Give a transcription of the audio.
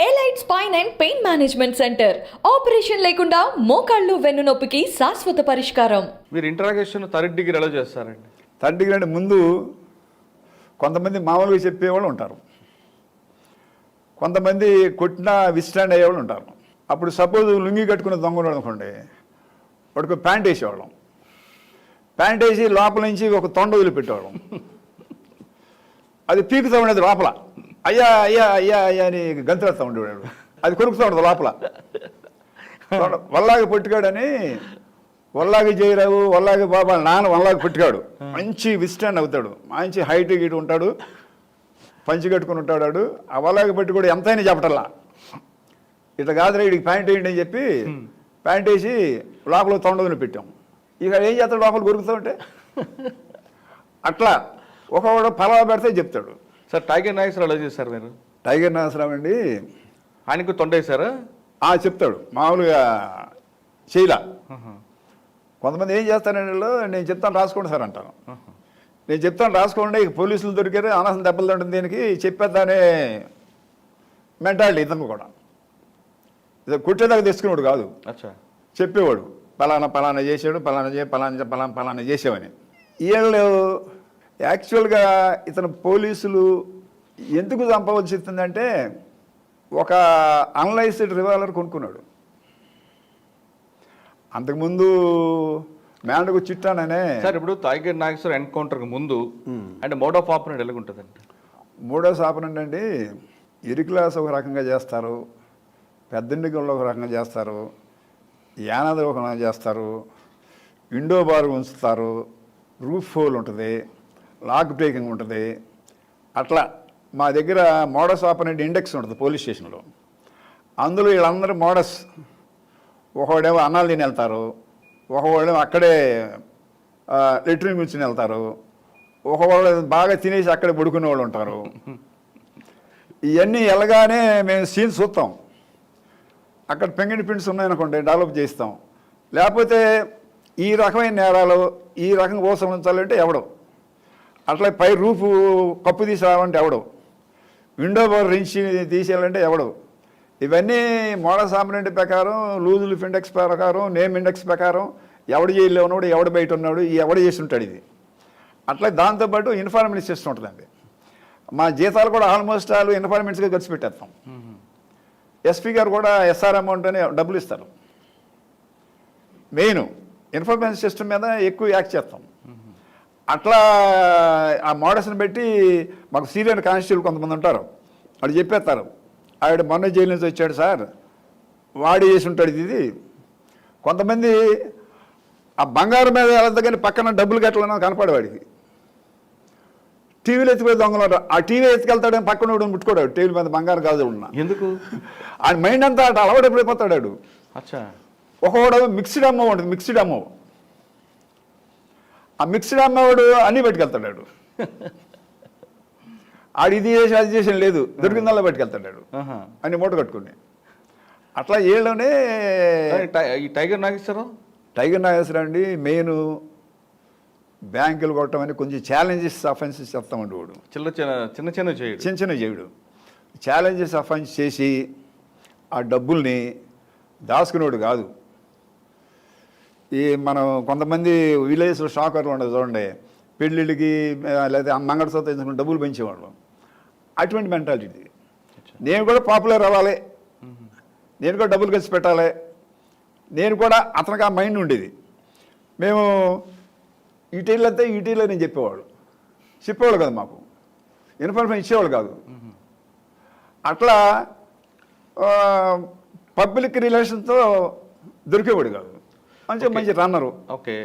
Elite spine and pain management centre operation లేకుండా మోకాళ్ళు వెన్నునొప్పికి శాశ్వత పరిష్కారం. మీరు ఇంటరాగేషన్ థర్డ్ డిగ్రీ ఎలా చేస్తారండి? థర్డ్ డిగ్రీ అంటే ముందు కొంతమంది మామూలుగా చెప్పేవాళ్ళు ఉంటారు, కొంతమంది కొట్టినా విస్టాండ్ అయ్యేవాళ్ళు ఉంటారు. అప్పుడు సపోజ్ లుంగి కట్టుకున్న దొంగలు అనుకోండి, వాడికి ప్యాంట్ వేసేవాళ్ళం. ప్యాంట్ వేసి లోపల నుంచి ఒక తొండ వదిలిపెట్టేవాళ్ళం. అది పీకుతూ ఉండేది లోపల, అయ్యా అయ్యా అయ్యా అయ్యా అని గంతులేస్తూ ఉండేవాడు. అది కొరుకుతూ ఉండదు లోపల. వల్లాగి పొట్టిగాడని, వల్లాగి జయరావు వల్లాగి బాబా నాన్న వల్లాగి పొట్టిగాడు, మంచి విస్టాండ్ అవుతాడు, మంచి హైట్ గీటు ఉంటాడు, పంచి కట్టుకుని ఉంటాడు. వాడు ఆ వల్లాగి పట్టి కూడా ఎంతైనా చెప్పటల్లా, ఇట్లా కాదురా వీడికి ప్యాంట్ వేయండి అని చెప్పి ప్యాంట్ వేసి లోపల తొండని పెట్టాం. ఇక ఏం చేస్తాడు లోపల కొరుకుతూ ఉంటే. అట్లా ఒకవాడు పలావ పెడితే చెప్తాడు. సార్ టైగర్ నాగేశ్వరరావు ఎలా చేశారు మీరు? టైగర్ నాగేశ్వరరావు అండి, ఆయనకు తొండేశారా? చెప్తాడు మామూలుగా చేయలా. కొంతమంది ఏం చేస్తానండి, నేను చెప్తాను రాసుకోండి సార్ అంటాను. నేను చెప్తాను రాసుకోండి, ఇక పోలీసులు దొరికారు అనవసరం దెబ్బలు తింటుంది దీనికి చెప్పేద్దానే మెంటాలిటీ. ఇతను కూడా కుట్టేదాకా తెచ్చుకునేవాడు కాదు, చెప్పేవాడు పలానా పలానా చేసాడు, పలానా చేసావని. వీళ్ళు యాక్చువల్గా ఇతను పోలీసులు ఎందుకు చంపవలసి వస్తుందంటే, ఒక అన్లైస్డ్ రివాల్వర్ కొనుక్కున్నాడు. అంతకుముందు మేండకు చిట్టాననే. సార్ ఇప్పుడు టైగర్ నాగేశ్వర ఎన్కౌంటర్కి ముందు అంటే మోడ్ ఆఫ్ ఆపరెంట్ ఎలా ఉంటుందండి? మోడ్ ఆఫ్ ఆపరెంట్ అండి, ఇరుక్లాస్ ఒక రకంగా చేస్తారు, పెద్దండిగంలో ఒక రకంగా చేస్తారు, యానాది ఒక రకంగా చేస్తారు, విండో బార్ ఉంచుతారు, రూఫ్ హోల్ ఉంటుంది, లాక్ బ్రేకింగ్ ఉంటుంది. అట్లా మా దగ్గర మోడస్ ఆపరెంట్ ఇండెక్స్ ఉంటుంది పోలీస్ స్టేషన్లో. అందులో వీళ్ళందరూ మోడస్, ఒకవాడేమో అన్నాలు తిని వెళ్తారు, ఒకవాడేమో అక్కడే లెట్రిన్ కూర్చుని వెళ్తారు, ఒకవాడు బాగా తినేసి అక్కడే పడుకునే వాళ్ళు ఉంటారు. ఇవన్నీ వెళ్ళగానే మేము సీన్స్ చూస్తాం. అక్కడ పెంగిడి ప్రింట్స్ ఉన్నాయనుకోండి డెవలప్ చేస్తాం. లేకపోతే ఈ రకమైన నేరాలు ఈ రకంగా ఓసం ఉంచాలంటే ఎవడు, అట్లా పై రూఫ్ కప్పు తీసుకురావాలంటే ఎవడు, విండో బోర్ రించి తీసేయాలంటే ఎవడు. ఇవన్నీ మోడస్ ఆపరెంట్ ప్రకారం, లూజ్ లిఫ్ ఇండెక్స్ ప్రకారం, నేమ్ ఇండెక్స్ ప్రకారం ఎవడు జైల్లో ఉన్నాడు, ఎవడు బయట ఉన్నాడు, ఎవడు చేసి ఉంటాడు ఇది. అట్లా దాంతోపాటు ఇన్ఫార్మేషన్ సిస్టమ్ ఉంటుందండి. మా జీతాలు కూడా ఆల్మోస్ట్ ఆల్ ఇన్ఫార్మేషన్స్గా ఖర్చు పెట్టేస్తాం. ఎస్పీ గారు కూడా ఎస్ఆర్ అమౌంట్ అని డబ్బులు ఇస్తారు. మెయిన్ ఇన్ఫర్మేషన్ సిస్టమ్ మీద ఎక్కువ యాక్ట్ చేస్తాం. అట్లా ఆ మోడల్స్ని బట్టి మాకు సీనియర్ కానిస్టేబుల్ కొంతమంది ఉంటారు, వాడు చెప్పేస్తారు, ఆవిడ మొన్న జైలు నుంచి వచ్చాడు సార్, వాడు చేసి ఉంటాడు ఇది. కొంతమంది ఆ బంగారం మీద వెళ్తా కానీ పక్కన డబ్బులు కట్టాలన్నా కనపడేవాడికి. టీవీలో ఎత్తిపోయి దొంగలు, ఆ టీవీ ఎత్తుకెళ్తాడు, పక్కన ముట్టుకోడాడు టీవీ మీద బంగారం కాదు ఉన్నా. ఎందుకు? ఆయన మైండ్ అంతా అటు అలవాటు ఎప్పుడైపోతాడు. ఒకవాడు మిక్స్డ్ అమ్మ ఉంటుంది, మిక్స్డ్ అమ్మ. ఆ మిక్స్డ్ అమ్మవాడు అన్నీ పట్టుకెళ్తాడు. ఆడు ఇది చేసి అది చేసి లేదు, దొరికిందల్లా పట్టుకెళ్తాడు అన్ని మూట కట్టుకుని. అట్లా ఏళ్ళనే టైగర్ నాగేశ్వరరావు అండి మెయిన్ బ్యాంకులు కొట్టడం అని కొంచెం ఛాలెంజెస్ అఫెన్సెస్ చేస్తామండి. వాడు చిన్న చేయడు, ఛాలెంజెస్ అఫెన్స్ చేసి ఆ డబ్బుల్ని దాచుకునేవాడు కాదు. ఈ మనం కొంతమంది విలేజ్లో షాకర్లు ఉండదు చూడండి, పెళ్ళిళ్ళకి లేదా మంగళసూత్రం తెచ్చుకుని డబ్బులు పెంచేవాళ్ళు. అటువంటి మెంటాలిటీ. నేను కూడా పాపులర్ అవ్వాలి, నేను కూడా డబ్బులు ఖర్చు పెట్టాలి, నేను కూడా అతనికి ఆ మైండ్ ఉండేది. మేము ఈటీలు అంతే ఈటీలో నేను చెప్పేవాళ్ళు కదా, మాకు ఇన్ఫర్మేషన్ ఇచ్చేవాళ్ళు కాదు. అట్లా పబ్లిక్ రిలేషన్తో దొరికేవాడు కాదు. మంచి రన్నరు. ఓకే.